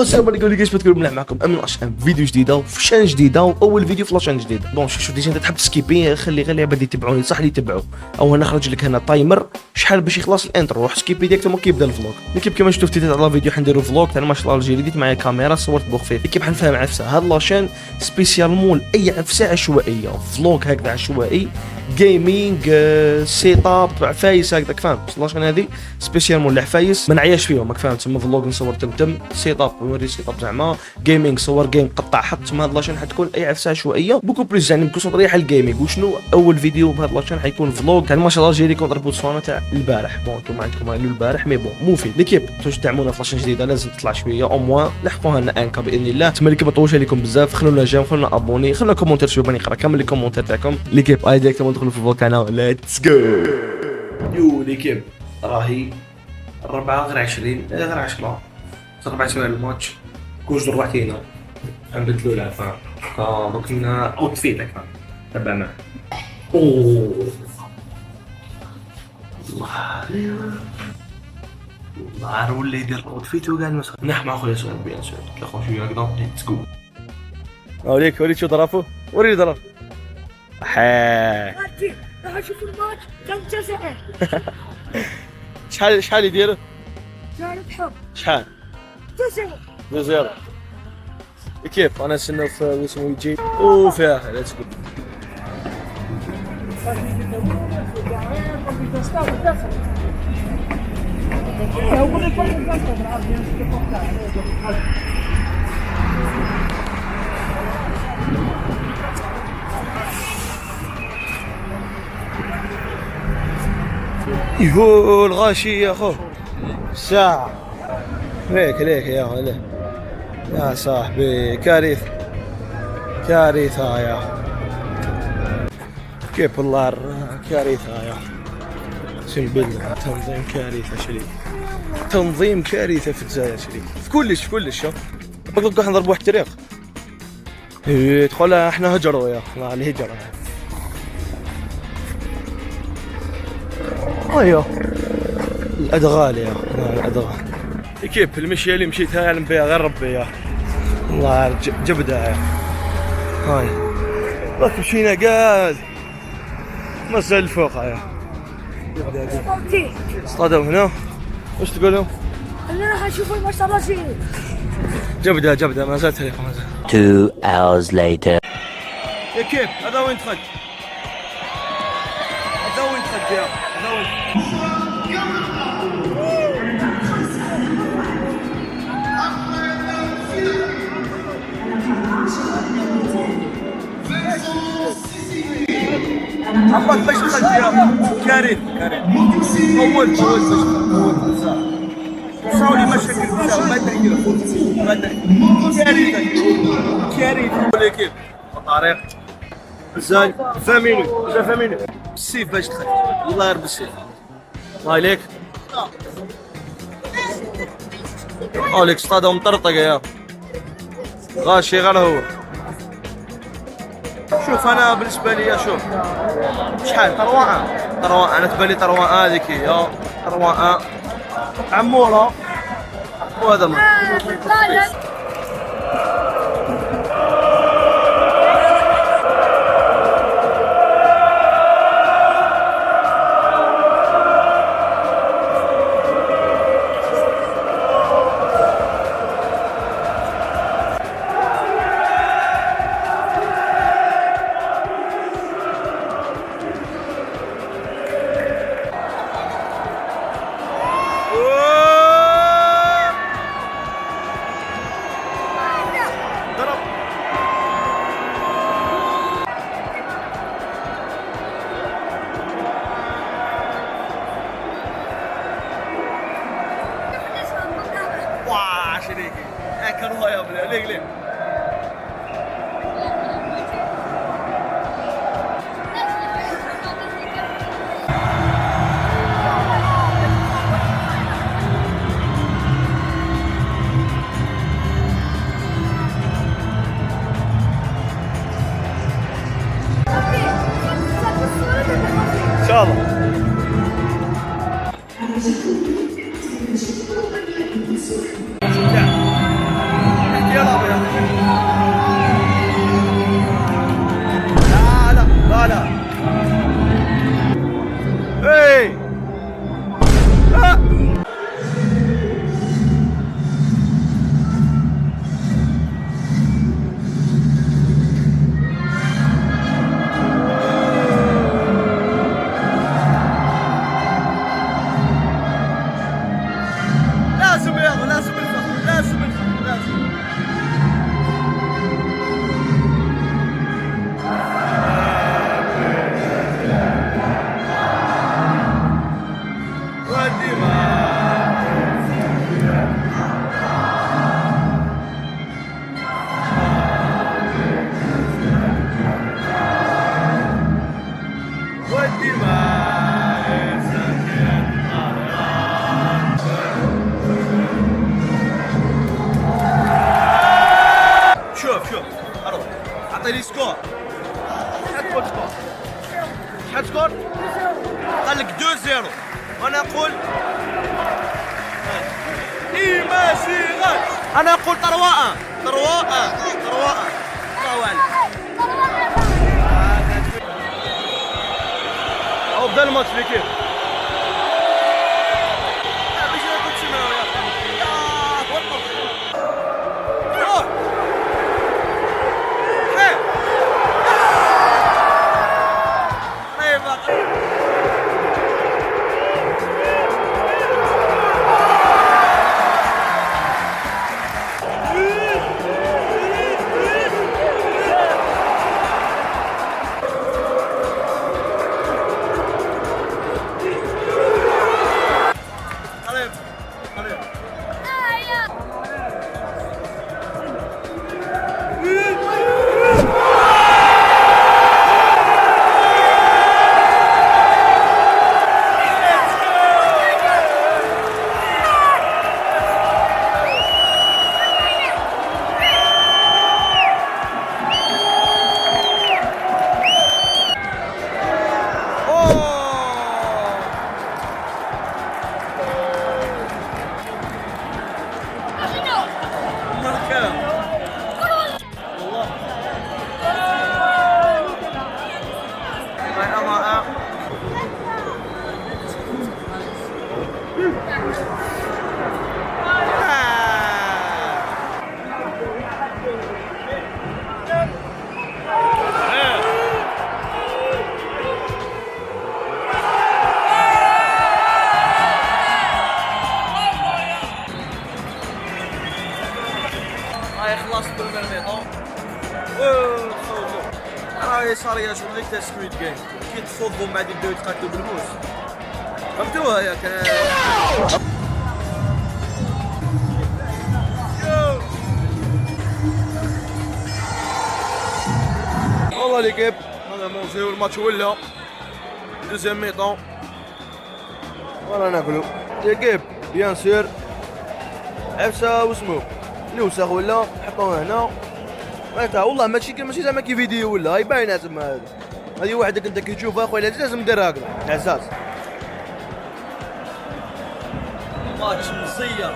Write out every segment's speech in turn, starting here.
السلام عليكم اللي كيفاش تكونوا مليح معكم امين اشام فيديو جديده وفي شان جديده واول فيديو في لاشان جديده. بون شوف ديجا انت تحب تسكيبي خلي غير العباد يتبعوني صح اللي يتبعوا او انا خرج لك هنا تايمر شحال باش يخلص الانترو روح سكيبي ديريكتومون كيبدا الفلوق. ليكيب كما شفتوا في تيتر على الفيديو حنديروا فلوق تاع ما شاء الله الجيري ديت معايا كاميرا صورت بوخفيف ليكيب حنفهم عفسه هاد لاشين سبيسيالمون اي عفسه عشوائيه فلوق هكذا عشوائي جيمنج سيت اب عفايس هكذاك فاهم لاشين هذه سبيسيالمون العفايس ما نعياش فيهم راك فاهم تما فلوق نصور تمتم سيت اب ونوري سيت اب زعما جيمنج صور جيم قطع حط تما هاد لاشين حتكون اي عفسه عشوائيه بوكو بليس يعني بكل صدريه الجيمنج. وشنو اول فيديو بهاد لاشين حيكون فلوق تاع ما شاء الله جيري كونتر بوتسوانا تاع البارح. بون نتوما عندكم قالوا البارح مي بون مو في ليكيب توش دعمونا في لاشين جديده لازم تطلع شويه او موان لحقوها لنا انكا باذن الله. تما ليكيب ما طولش عليكم بزاف خلونا جيم خلونا ابوني خلونا كومونتير شويه باني نقرا كامل لي كومونتير تاعكم ليكيب اي ديريكت ندخلوا في الفلوق تاعنا ليتس جو. يو ليكيب راهي 4 غير 20 غير 10 4 سوايع الماتش كوش ضربتينا نبدلوا لها فاهم دوك كنا اوتفيت هكا تبع معاه. اوه الله ولا يدير الاوتفيت وكاع المسخ نح مع خويا سؤال بيان سور تلاقوا شويه هكذا ليتس جو. اوريك وريت شو ضرفه وريني ضرف راح اشوف الماتش كم شحال يدير؟ جارة حب شحال؟ 2-0 كيف انا نستناو في واسمو يجي وفيها ليتس جو. يهو الغاشي يا خو ساعة ليك يا هلا يا صاحبي كارثة يا كيف والله كارثة يا اقسم بالله تنظيم كارثة شريك تنظيم كارثة في الجزائر شريك في كلش شوف بقولك راح نضرب واحد الطريق يدخل احنا هجروا يا الله الهجرة ايوه الادغال يا الادغال كيف المشيه اللي مشيتها يعلم بها غير ربي يا الله جبدها يا هاي راك مشينا قال مسا الفوق يا اصطادوا هنا واش تقولوا؟ انا راح اشوف الماتش تاع الجيري جبدة ما زالت طريقة ما زالت 2 hours later. يا كيف هذا وين دخلت؟ هذا وين دخلت يا هذا وين عمك باش دخلت يا كريم اول باش صاولي مشاكل بزاف ما كريم ولكن الطريق زاي 20 مينوت بالسيف باش دخلت والله غير بالسيف الله عليك اوليك اصطادوا مطرطقه يا غاشي غير هو. شوف انا بالنسبه لي شوف شحال طروان انا تبان لي طروان هذيك يا طروان عموره وهذا ما شريكي اكلوها يا بلا ليه ان شاء الله. اعطي لي سكور. شحال تقول سكور؟ شحال سكور؟ قال لك 2-0 وانا نقول إيماسيغان. انا نقول 3-1 الله اعلم. او بدا الماتش ليكيب. خلاص بالمير ميطون راهي صاريه شغل تاع سكويد جيم كي تصوبوا مع يبداو يتقاتلوا بالموس فهمتوها ياك. والله ليكيب هذا مونجيو الماتش ولا دوزيام ميطون ولا ناكلو ليكيب بيان سور عفسه وسمو الوسخ ولا نحطوه هنا مالتها والله ماشي زعما كي فيديو ولا هاي باينه تما هذه وحدك انت كي تشوفها اخويا لازم دير هكذا عزاز. ماتش مزير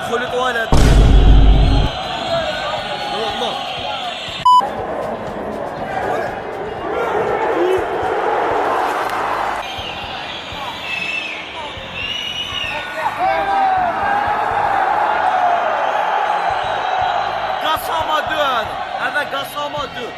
دخل طوالات والله هذا قصامة دو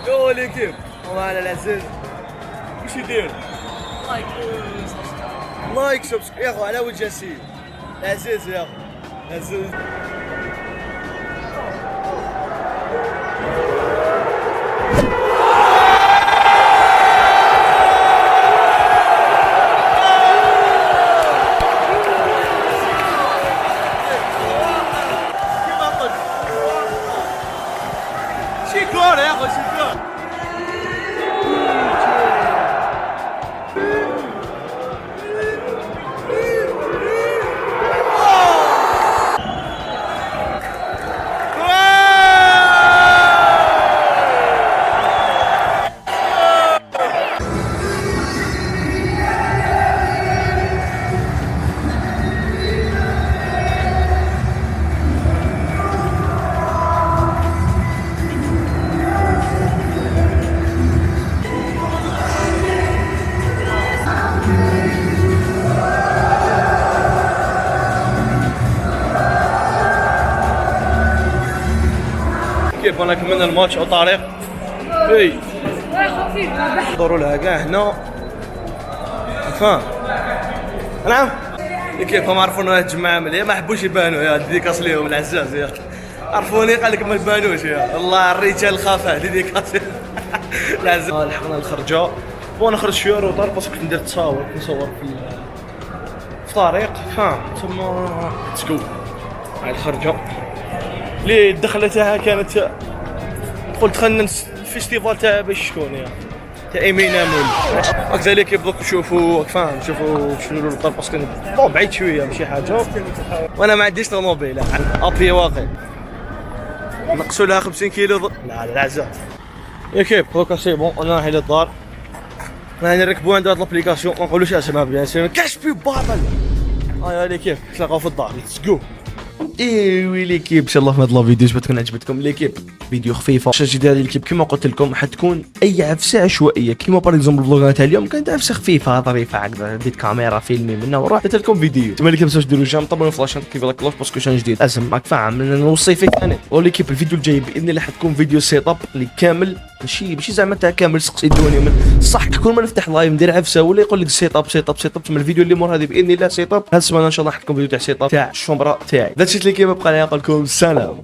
يو ليكيب والله العزيز وش يدير؟ لايك سبسكرايب يا اخو على وجه السيد عزيز يا اخو عزيز. كيما قلت شي كورة يا اخو شي كورة. كيف انا كملنا الماتش على طريق اي دوروا لها كاع هنا فاهم. نعم كيف هم عرفونا هاد الجماعه مليح ما حبوش يبانوا يا ديديكاس ليهم العزاز يا عرفوني قال لك ما تبانوش يا الله الرجال خافه ديديكاس العزاز. لحقنا الخرجه وانا خرجت شويه روطار باسكو كنت ندير تصاور نصور في طريق فاهم ثم تسكو هاي الخرجه اللي الدخله تاعها كانت قلت خلينا الفيستيفال تاع باش شكون يا تاع ايمينا مول هكذا اللي كيبغوك يشوفوا فاهم شوفوا شنو الوطن باسكو بون بعيد شويه ماشي حاجه وانا ما عنديش طوموبيل ابي واقع نقصوا لها 50 كيلو لا العزاء يا كيف دوكا سي بون انا رايح للدار راح نركبوا عند هاد لابليكاسيون ما نقولوش اسمها بيان سير كاش بي بابل هاي ليكيب تلاقاو في الدار ليتس جو ايوي ليكيب ان شاء الله في هاد الفيديو جبت تكون عجبتكم ليكيب فيديو خفيفه الشاشه الجديده ديال ليكيب كما قلت لكم حتكون اي عفسه عشوائيه كيما باغ اكزومبل الفلوغات تاع اليوم كانت عفسه خفيفه ظريفه هكذا ديت كاميرا فيلمي منها وراح درت لكم فيديو تما ليكيب تنساوش ديروا جيم طبعا فلاش كيف لايك كلوش باسكو شان جديد لازم راك فاهم نوصي فيك انا وليكيب الفيديو الجاي باذن الله حتكون فيديو سيت اب اللي كامل ماشي زعما تاع كامل سقسيتوني من صح كل ما نفتح لايف ندير عفسه ولا يقول لك سيت اب تما الفيديو اللي مور هذه باذن الله سيت اب هاد السمانه ان شاء الله حتكون فيديو تاع سيت اب تاع الشومبره تاعي ذات شيت ليكيب بقى نقول لكم سلام.